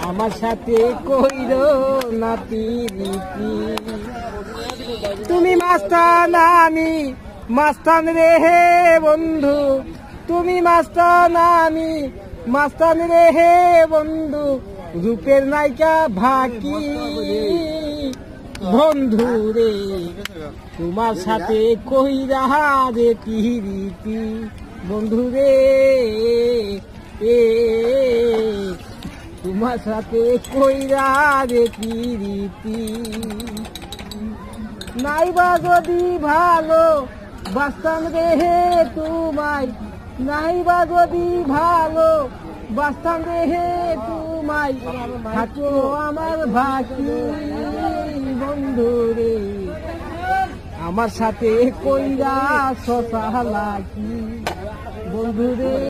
আমার সাথে কইরো না পিরিতি। তুমি মাস্তান আমি মাস্তান রে হে বন্ধু, তুমি মাস্তান আমি মাস্তান রে হে বন্ধু, রূপের নায়িকা ভাকি বন্ধু রে, তোমার সাথে কইরা রে পিরিতি বন্ধু রে, তোমার সাথে কইরা রে পিরিতি। নাইবা যদি ভালো বাস্তান রে হে তোমায়, নাইবা যদি ভালো বাস্তান রে হে তোমায়, থাকো আমার ভাকি বন্ধু রে, আমার সাথে কইরা শশা লাকি বন্ধু রে।